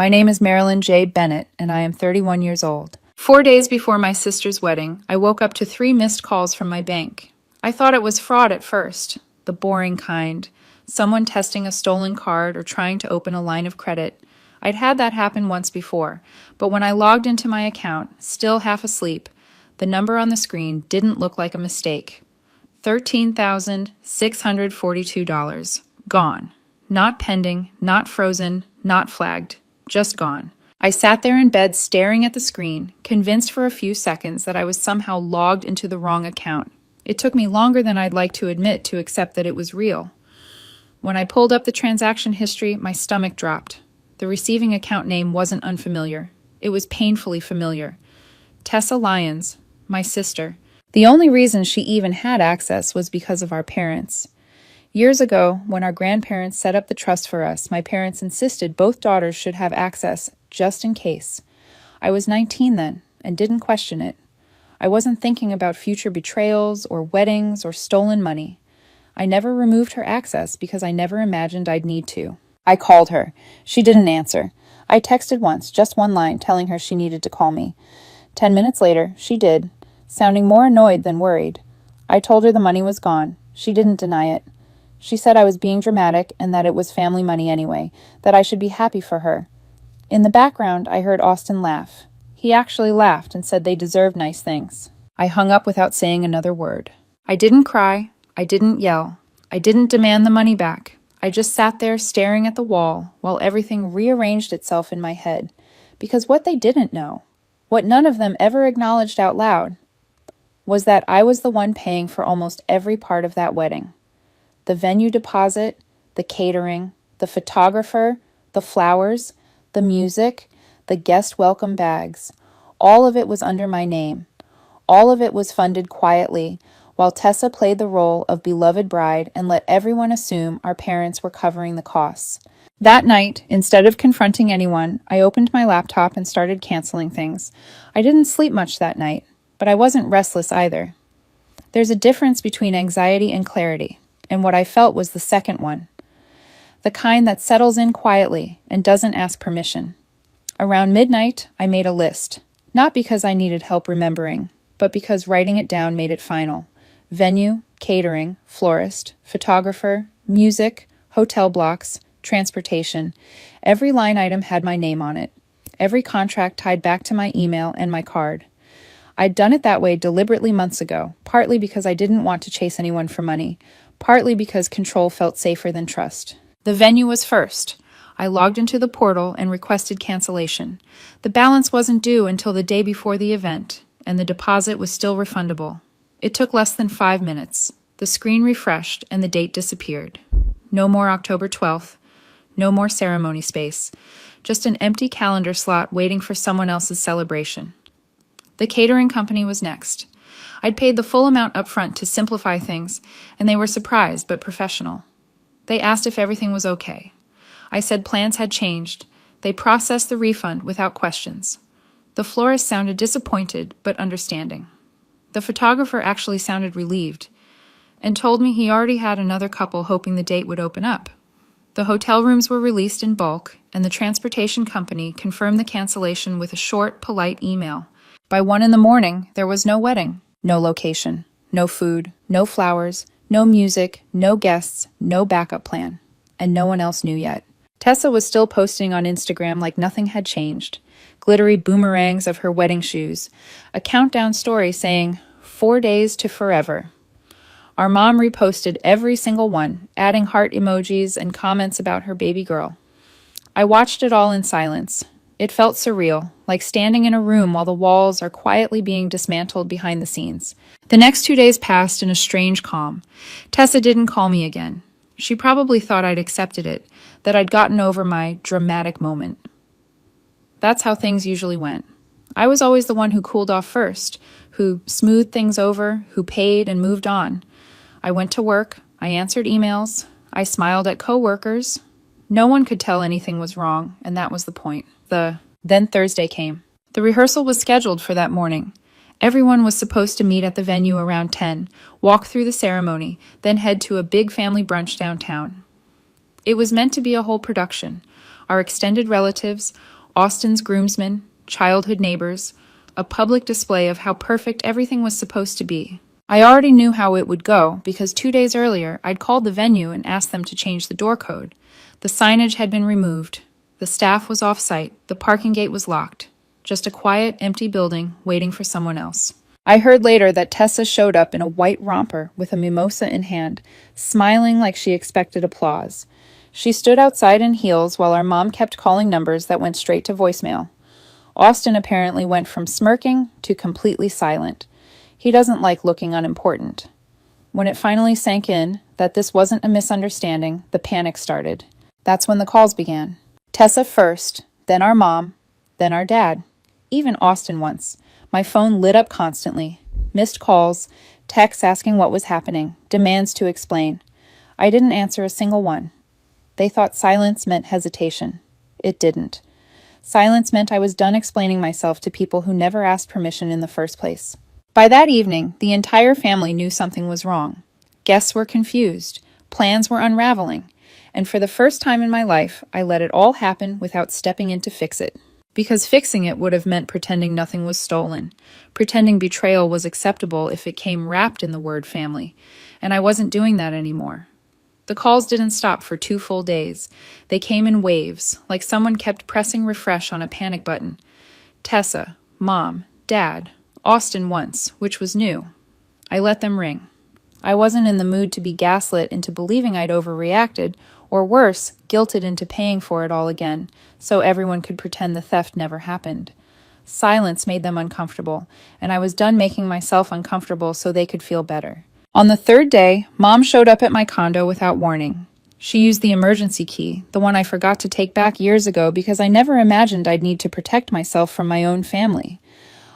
My name is Marilyn J. Bennett, and I am 31 years old. 4 days before my sister's wedding, I woke up to 3 missed calls from my bank. I thought it was fraud at first, the boring kind, someone testing a stolen card or trying to open a line of credit. I'd had that happen once before, but when I logged into my account, still half asleep, the number on the screen didn't look like a mistake. $13,642. Gone. Not pending, not frozen, not flagged. Just gone. I sat there in bed staring at the screen, convinced for a few seconds that I was somehow logged into the wrong account. It took me longer than I'd like to admit to accept that it was real. When I pulled up the transaction history, my stomach dropped. The receiving account name wasn't unfamiliar. It was painfully familiar. Tessa Lyons, my sister. The only reason she even had access was because of our parents. Years ago, when our grandparents set up the trust for us, my parents insisted both daughters should have access, just in case. I was 19 then, and didn't question it. I wasn't thinking about future betrayals, or weddings, or stolen money. I never removed her access because I never imagined I'd need to. I called her. She didn't answer. I texted once, just one line, telling her she needed to call me. 10 minutes later, she did, sounding more annoyed than worried. I told her the money was gone. She didn't deny it. She said I was being dramatic and that it was family money anyway, that I should be happy for her. In the background, I heard Austin laugh. He actually laughed and said they deserved nice things. I hung up without saying another word. I didn't cry. I didn't yell. I didn't demand the money back. I just sat there staring at the wall while everything rearranged itself in my head. Because what they didn't know, what none of them ever acknowledged out loud, was that I was the one paying for almost every part of that wedding. The venue deposit, the catering, the photographer, the flowers, the music, the guest welcome bags. All of it was under my name. All of it was funded quietly, while Tessa played the role of beloved bride and let everyone assume our parents were covering the costs. That night, instead of confronting anyone, I opened my laptop and started canceling things. I didn't sleep much that night, but I wasn't restless either. There's a difference between anxiety and clarity, and what I felt was the second one. The kind that settles in quietly and doesn't ask permission. Around midnight, I made a list, not because I needed help remembering, but because writing it down made it final. Venue, catering, florist, photographer, music, hotel blocks, transportation. Every line item had my name on it. Every contract tied back to my email and my card. I'd done it that way deliberately months ago, partly because I didn't want to chase anyone for money, partly because control felt safer than trust. The venue was first. I logged into the portal and requested cancellation. The balance wasn't due until the day before the event, and the deposit was still refundable. It took less than 5 minutes. The screen refreshed and the date disappeared. No more October 12th. No more ceremony space. Just an empty calendar slot waiting for someone else's celebration. The catering company was next. I'd paid the full amount up front to simplify things, and they were surprised but professional. They asked if everything was okay. I said plans had changed. They processed the refund without questions. The florist sounded disappointed but understanding. The photographer actually sounded relieved and told me he already had another couple hoping the date would open up. The hotel rooms were released in bulk, and the transportation company confirmed the cancellation with a short, polite email. By 1 a.m, there was no wedding. No location, no food, no flowers, no music, no guests, no backup plan. And no one else knew yet. Tessa was still posting on Instagram like nothing had changed. Glittery boomerangs of her wedding shoes. A countdown story saying, 4 days to forever. Our mom reposted every single one, adding heart emojis and comments about her baby girl. I watched it all in silence. It felt surreal, like standing in a room while the walls are quietly being dismantled behind the scenes. The next 2 days passed in a strange calm. Tessa didn't call me again. She probably thought I'd accepted it, that I'd gotten over my dramatic moment. That's how things usually went. I was always the one who cooled off first, who smoothed things over, who paid and moved on. I went to work, I answered emails, I smiled at coworkers. No one could tell anything was wrong, and that was the point. Then Thursday came. The rehearsal was scheduled for that morning. Everyone was supposed to meet at the venue around 10, walk through the ceremony, then head to a big family brunch downtown. It was meant to be a whole production. our extended relatives, Austin's groomsmen, childhood neighbors, a public display of how perfect everything was supposed to be. I already knew how it would go because 2 days earlier I'd called the venue and asked them to change the door code. The signage had been removed. The staff was off-site. The parking gate was locked. Just a quiet, empty building waiting for someone else. I heard later that Tessa showed up in a white romper with a mimosa in hand, smiling like she expected applause. She stood outside in heels while our mom kept calling numbers that went straight to voicemail. Austin apparently went from smirking to completely silent. He doesn't like looking unimportant. When it finally sank in that this wasn't a misunderstanding, the panic started. That's when the calls began. Tessa first, then our mom, then our dad. Even Austin once. My phone lit up constantly. Missed calls, texts asking what was happening, demands to explain. I didn't answer a single one. They thought silence meant hesitation. It didn't. Silence meant I was done explaining myself to people who never asked permission in the first place. By that evening, the entire family knew something was wrong. Guests were confused. Plans were unraveling. And for the first time in my life, I let it all happen without stepping in to fix it. Because fixing it would have meant pretending nothing was stolen, pretending betrayal was acceptable if it came wrapped in the word family, and I wasn't doing that anymore. The calls didn't stop for 2 full days. They came in waves, like someone kept pressing refresh on a panic button. Tessa, Mom, Dad, Austin once, which was new. I let them ring. I wasn't in the mood to be gaslit into believing I'd overreacted, or worse, guilted into paying for it all again, so everyone could pretend the theft never happened. Silence made them uncomfortable, and I was done making myself uncomfortable so they could feel better. On the 3rd day, Mom showed up at my condo without warning. She used the emergency key, the one I forgot to take back years ago because I never imagined I'd need to protect myself from my own family.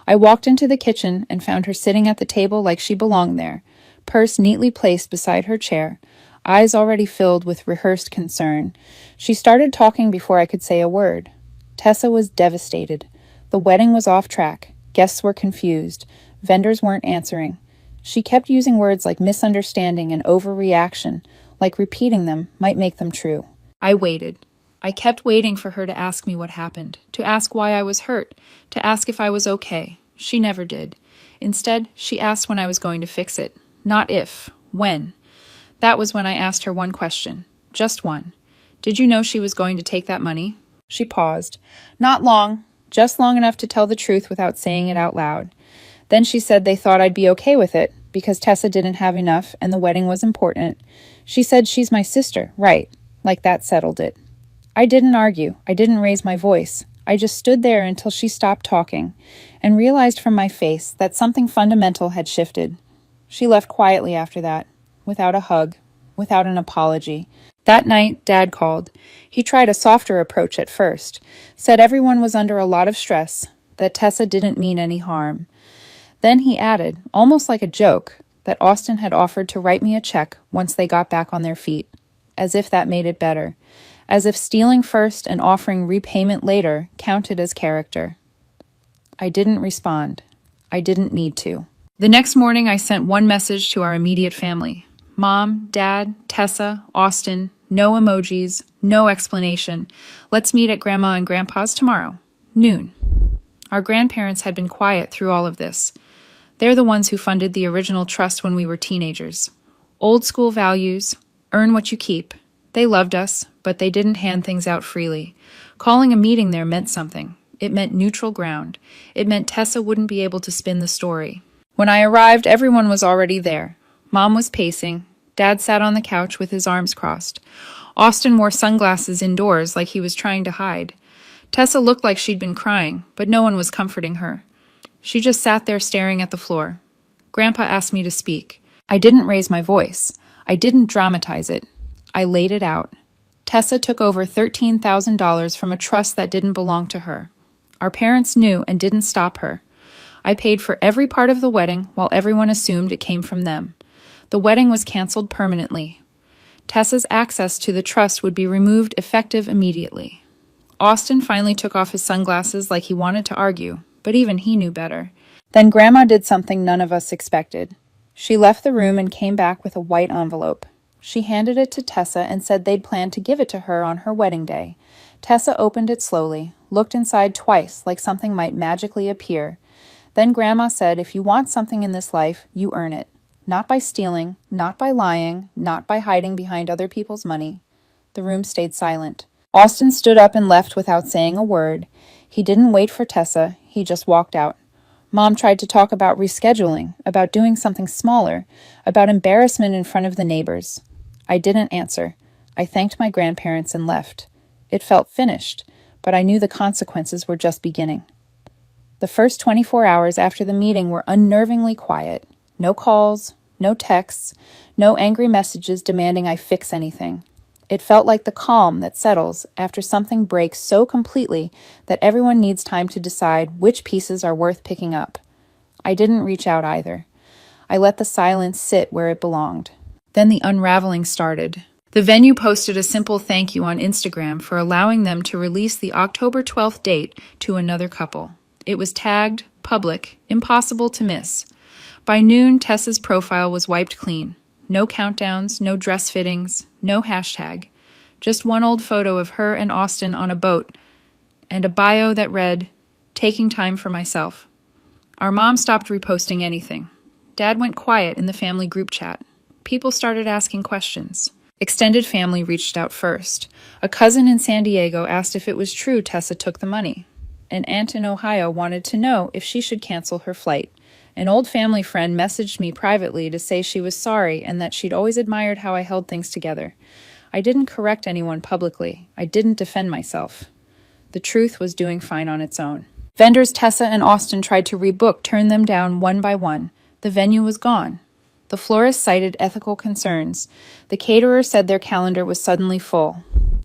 I walked into the kitchen and found her sitting at the table like she belonged there, purse neatly placed beside her chair, eyes already filled with rehearsed concern. She started talking before I could say a word. Tessa was devastated. The wedding was off track. Guests were confused. Vendors weren't answering. She kept using words like misunderstanding and overreaction, like repeating them might make them true. I waited. I kept waiting for her to ask me what happened, to ask why I was hurt, to ask if I was okay. She never did. Instead, she asked when I was going to fix it. Not if, when. That was when I asked her one question. Just one. Did you know she was going to take that money? She paused. Not long, just long enough to tell the truth without saying it out loud. Then she said they thought I'd be okay with it, because Tessa didn't have enough and the wedding was important. She said she's my sister, right, like that settled it. I didn't argue. I didn't raise my voice. I just stood there until she stopped talking and realized from my face that something fundamental had shifted. She left quietly after that, without a hug, without an apology. That night, Dad called. He tried a softer approach at first, said everyone was under a lot of stress, that Tessa didn't mean any harm. Then he added, almost like a joke, that Austin had offered to write me a check once they got back on their feet, as if that made it better, as if stealing first and offering repayment later counted as character. I didn't respond. I didn't need to. The next morning, I sent one message to our immediate family. Mom, Dad, Tessa, Austin, no emojis, no explanation. Let's meet at Grandma and Grandpa's tomorrow, noon. Our grandparents had been quiet through all of this. They're the ones who funded the original trust when we were teenagers. Old school values, earn what you keep. They loved us, but they didn't hand things out freely. Calling a meeting there meant something. It meant neutral ground. It meant Tessa wouldn't be able to spin the story. When I arrived, everyone was already there. Mom was pacing. Dad sat on the couch with his arms crossed. Austin wore sunglasses indoors like he was trying to hide. Tessa looked like she'd been crying, but no one was comforting her. She just sat there staring at the floor. Grandpa asked me to speak. I didn't raise my voice. I didn't dramatize it. I laid it out. Tessa took over $13,000 from a trust that didn't belong to her. Our parents knew and didn't stop her. I paid for every part of the wedding while everyone assumed it came from them. The wedding was canceled permanently. Tessa's access to the trust would be removed effective immediately. Austin finally took off his sunglasses like he wanted to argue, but even he knew better. Then Grandma did something none of us expected. She left the room and came back with a white envelope. She handed it to Tessa and said they'd planned to give it to her on her wedding day. Tessa opened it slowly, looked inside twice like something might magically appear. Then Grandma said, "If you want something in this life, you earn it. Not by stealing, not by lying, not by hiding behind other people's money." The room stayed silent. Austin stood up and left without saying a word. He didn't wait for Tessa, he just walked out. Mom tried to talk about rescheduling, about doing something smaller, about embarrassment in front of the neighbors. I didn't answer. I thanked my grandparents and left. It felt finished, but I knew the consequences were just beginning. The first 24 hours after the meeting were unnervingly quiet. No calls, no texts, no angry messages demanding I fix anything. It felt like the calm that settles after something breaks so completely that everyone needs time to decide which pieces are worth picking up. I didn't reach out either. I let the silence sit where it belonged. Then the unraveling started. The venue posted a simple thank you on Instagram for allowing them to release the October 12th date to another couple. It was tagged, public, impossible to miss. By noon, Tessa's profile was wiped clean. No countdowns, no dress fittings, no hashtag. Just one old photo of her and Austin on a boat, and a bio that read, "Taking time for myself." Our mom stopped reposting anything. Dad went quiet in the family group chat. People started asking questions. Extended family reached out first. A cousin in San Diego asked if it was true Tessa took the money. An aunt in Ohio wanted to know if she should cancel her flight. An old family friend messaged me privately to say she was sorry and that she'd always admired how I held things together. I didn't correct anyone publicly. I didn't defend myself. The truth was doing fine on its own. Vendors Tessa and Austin tried to rebook turned them down one by one. The venue was gone. The florist cited ethical concerns. The caterer said their calendar was suddenly full.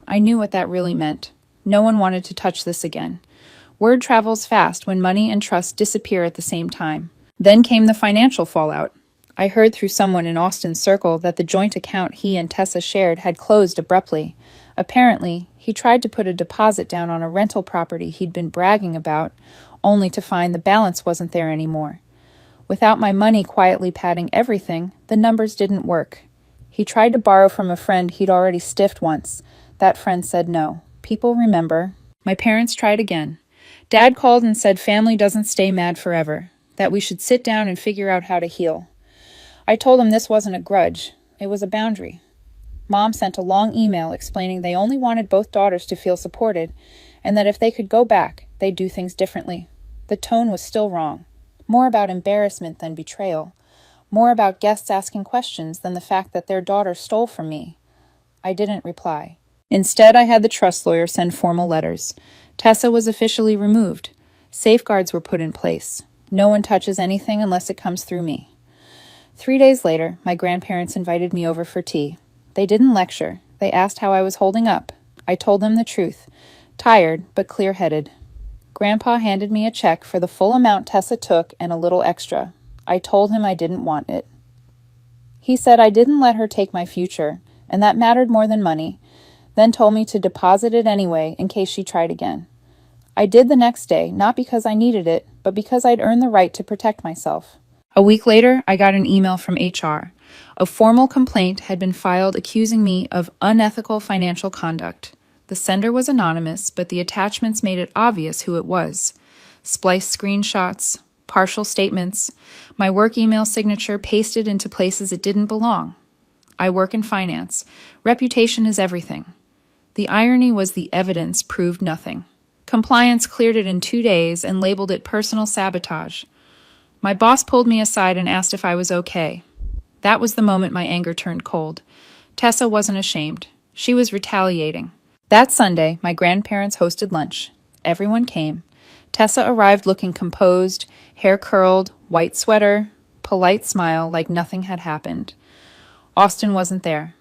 I knew what that really meant. No one wanted to touch this again. Word travels fast when money and trust disappear at the same time. Then came the financial fallout. I heard through someone in Austin's circle that the joint account he and Tessa shared had closed abruptly. Apparently, he tried to put a deposit down on a rental property he'd been bragging about, only to find the balance wasn't there anymore. Without my money quietly padding everything, the numbers didn't work. He tried to borrow from a friend he'd already stiffed once. That friend said no. People remember. My parents tried again. Dad called and said family doesn't stay mad forever, that we should sit down and figure out how to heal. I told him this wasn't a grudge. It was a boundary. Mom sent a long email explaining they only wanted both daughters to feel supported, and that if they could go back, they'd do things differently. The tone was still wrong. More about embarrassment than betrayal. More about guests asking questions than the fact that their daughter stole from me. I didn't reply. Instead, I had the trust lawyer send formal letters. Tessa was officially removed. Safeguards were put in place. No one touches anything unless it comes through me. 3 days later, my grandparents invited me over for tea. They didn't lecture. They asked how I was holding up. I told them the truth. Tired, but clear-headed. Grandpa handed me a check for the full amount Tessa took and a little extra. I told him I didn't want it. He said I didn't let her take my future, and that mattered more than money, then told me to deposit it anyway in case she tried again. I did the next day, not because I needed it, but because I'd earned the right to protect myself. A week later, I got an email from HR. A formal complaint had been filed accusing me of unethical financial conduct. The sender was anonymous, but the attachments made it obvious who it was. Spliced screenshots, partial statements, my work email signature pasted into places it didn't belong. I work in finance. Reputation is everything. The irony was the evidence proved nothing. Compliance cleared it in 2 days and labeled it personal sabotage. My boss pulled me aside and asked if I was okay. That was the moment my anger turned cold. Tessa wasn't ashamed. She was retaliating. That Sunday, my grandparents hosted lunch. Everyone came. Tessa arrived looking composed, hair curled, white sweater, polite smile like nothing had happened. Austin wasn't there.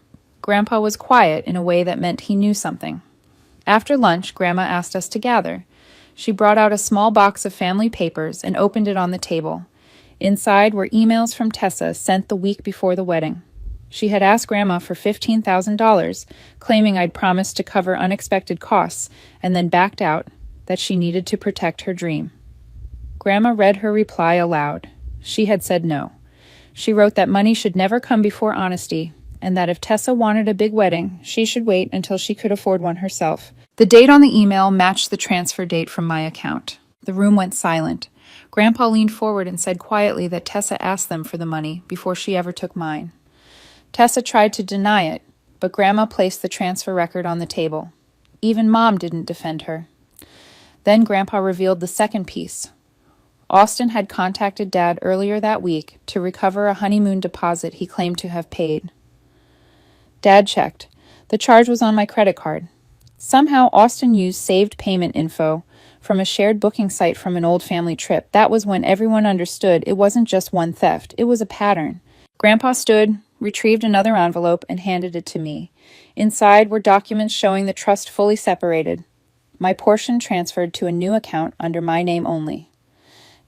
Grandpa was quiet in a way that meant he knew something. After lunch, Grandma asked us to gather. She brought out a small box of family papers and opened it on the table. Inside were emails from Tessa sent the week before the wedding. She had asked Grandma for $15,000, claiming I'd promised to cover unexpected costs, and then backed out, that she needed to protect her dream. Grandma read her reply aloud. She had said no. She wrote that money should never come before honesty, and that if Tessa wanted a big wedding, she should wait until she could afford one herself. The date on the email matched the transfer date from my account. The room went silent. Grandpa leaned forward and said quietly that Tessa asked them for the money before she ever took mine. Tessa tried to deny it, but Grandma placed the transfer record on the table. Even Mom didn't defend her. Then Grandpa revealed the second piece. Austin had contacted Dad earlier that week to recover a honeymoon deposit he claimed to have paid. Dad checked. The charge was on my credit card. Somehow Austin used saved payment info from a shared booking site from an old family trip. That was when everyone understood it wasn't just one theft, it was a pattern. Grandpa stood, retrieved another envelope, and handed it to me. Inside were documents showing the trust fully separated. My portion transferred to a new account under my name only.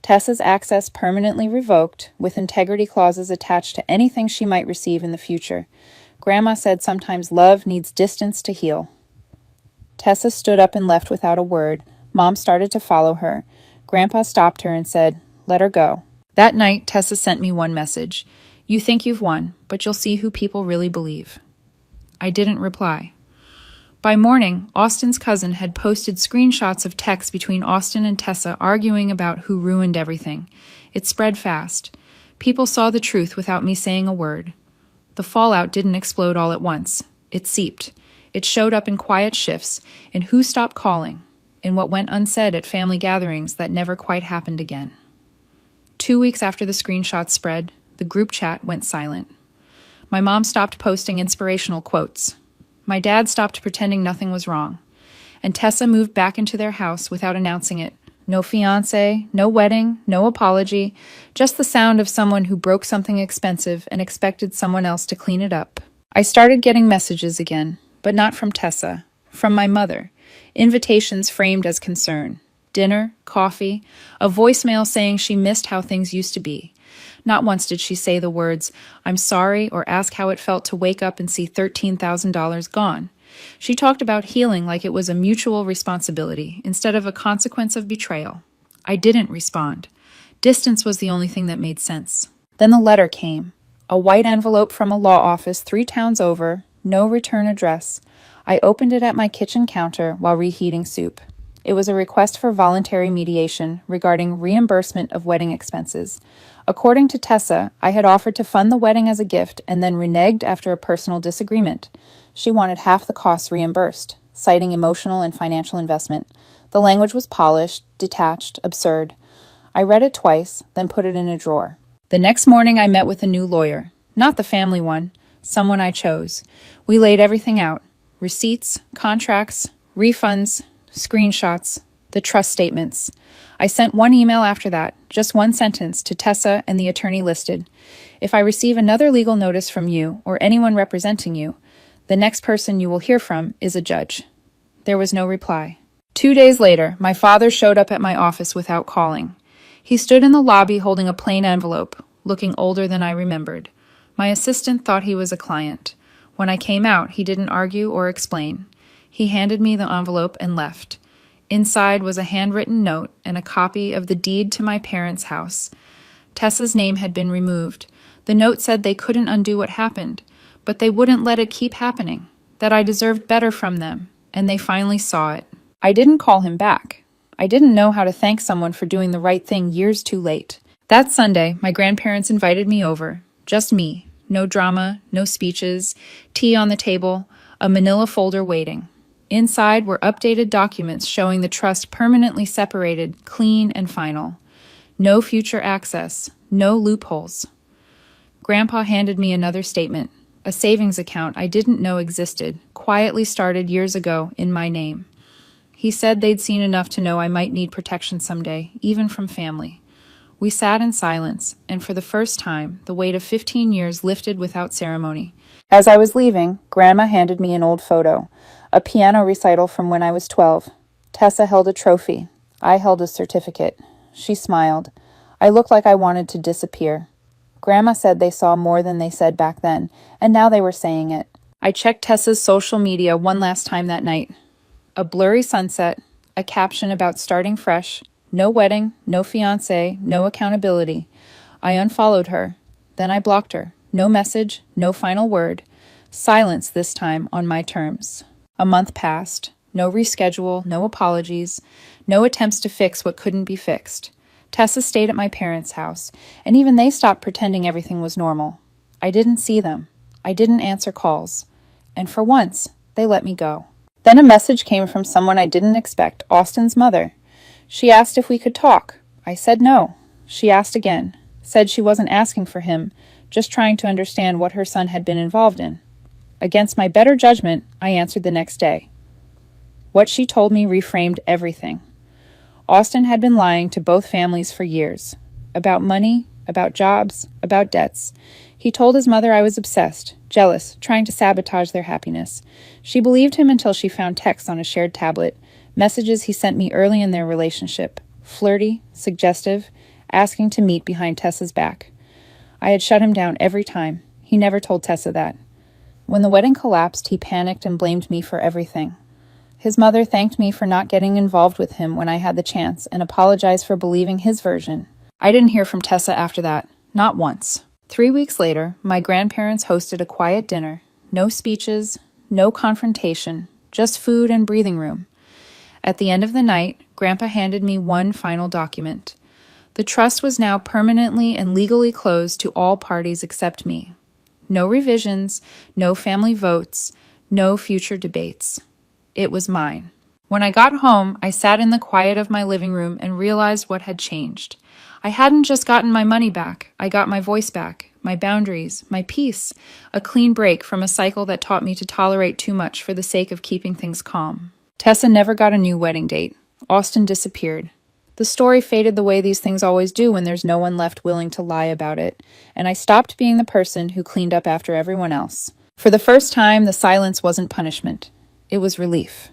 Tessa's access permanently revoked, with integrity clauses attached to anything she might receive in the future. Grandma said sometimes love needs distance to heal. Tessa stood up and left without a word. Mom started to follow her. Grandpa stopped her and said, "Let her go." That night, Tessa sent me one message. "You think you've won, but you'll see who people really believe." I didn't reply. By morning, Austin's cousin had posted screenshots of texts between Austin and Tessa arguing about who ruined everything. It spread fast. People saw the truth without me saying a word. The fallout didn't explode all at once. It seeped. It showed up in quiet shifts, in who stopped calling, in what went unsaid at family gatherings that never quite happened again. 2 weeks after the screenshots spread, the group chat went silent. My mom stopped posting inspirational quotes. My dad stopped pretending nothing was wrong. And Tessa moved back into their house without announcing it. No fiancé, no wedding, no apology, just the sound of someone who broke something expensive and expected someone else to clean it up. I started getting messages again, but not from Tessa, from my mother. Invitations framed as concern. Dinner, coffee, a voicemail saying she missed how things used to be. Not once did she say the words, "I'm sorry," or ask how it felt to wake up and see $13,000 gone. She talked about healing like it was a mutual responsibility instead of a consequence of betrayal. I didn't respond. Distance was the only thing that made sense. Then the letter came. A white envelope from a law office 3 towns over, no return address. I opened it at my kitchen counter while reheating soup. It was a request for voluntary mediation regarding reimbursement of wedding expenses. According to Tessa, I had offered to fund the wedding as a gift and then reneged after a personal disagreement. She wanted half the costs reimbursed, citing emotional and financial investment. The language was polished, detached, absurd. I read it twice, then put it in a drawer. The next morning I met with a new lawyer. Not the family one, someone I chose. We laid everything out. Receipts, contracts, refunds, screenshots, the trust statements. I sent one email after that, just one sentence, to Tessa and the attorney listed. If I receive another legal notice from you or anyone representing you, the next person you will hear from is a judge. There was no reply. 2 days later, my father showed up at my office without calling. He stood in the lobby holding a plain envelope, looking older than I remembered. My assistant thought he was a client. When I came out, he didn't argue or explain. He handed me the envelope and left. Inside was a handwritten note and a copy of the deed to my parents' house. Tessa's name had been removed. The note said they couldn't undo what happened, but they wouldn't let it keep happening, that I deserved better from them, and they finally saw it. I didn't call him back. I didn't know how to thank someone for doing the right thing years too late. That Sunday, my grandparents invited me over. Just me. No drama, no speeches, tea on the table, a manila folder waiting. Inside were updated documents showing the trust permanently separated, clean and final. No future access, no loopholes. Grandpa handed me another statement, a savings account I didn't know existed, quietly started years ago in my name. He said they'd seen enough to know I might need protection someday, even from family. We sat in silence, and for the first time, the weight of 15 years lifted without ceremony. As I was leaving, Grandma handed me an old photo, a piano recital from when I was 12. Tessa held a trophy. I held a certificate. She smiled. I looked like I wanted to disappear. Grandma said they saw more than they said back then, and now they were saying it. I checked Tessa's social media one last time that night. A blurry sunset, a caption about starting fresh, no wedding, no fiancé, no accountability. I unfollowed her. Then I blocked her. No message, no final word. Silence this time on my terms. A month passed. No reschedule, no apologies, no attempts to fix what couldn't be fixed. Tessa stayed at my parents' house, and even they stopped pretending everything was normal. I didn't see them. I didn't answer calls. And for once, they let me go. Then a message came from someone I didn't expect, Austin's mother. She asked if we could talk. I said no. She asked again, said she wasn't asking for him, just trying to understand what her son had been involved in. Against my better judgment, I answered the next day. What she told me reframed everything. Austin had been lying to both families for years. About money, about jobs, about debts. He told his mother I was obsessed, jealous, trying to sabotage their happiness. She believed him until she found texts on a shared tablet, messages he sent me early in their relationship, flirty, suggestive, asking to meet behind Tessa's back. I had shut him down every time. He never told Tessa that. When the wedding collapsed, he panicked and blamed me for everything. His mother thanked me for not getting involved with him when I had the chance and apologized for believing his version. I didn't hear from Tessa after that, not once. 3 weeks later, my grandparents hosted a quiet dinner. No speeches, no confrontation, just food and breathing room. At the end of the night, Grandpa handed me one final document. The trust was now permanently and legally closed to all parties except me. No revisions, no family votes, no future debates. It was mine. When I got home, I sat in the quiet of my living room and realized what had changed. I hadn't just gotten my money back, I got my voice back, my boundaries, my peace, a clean break from a cycle that taught me to tolerate too much for the sake of keeping things calm. Tessa never got a new wedding date. Austin disappeared. The story faded the way these things always do when there's no one left willing to lie about it, and I stopped being the person who cleaned up after everyone else. For the first time, the silence wasn't punishment. It was relief.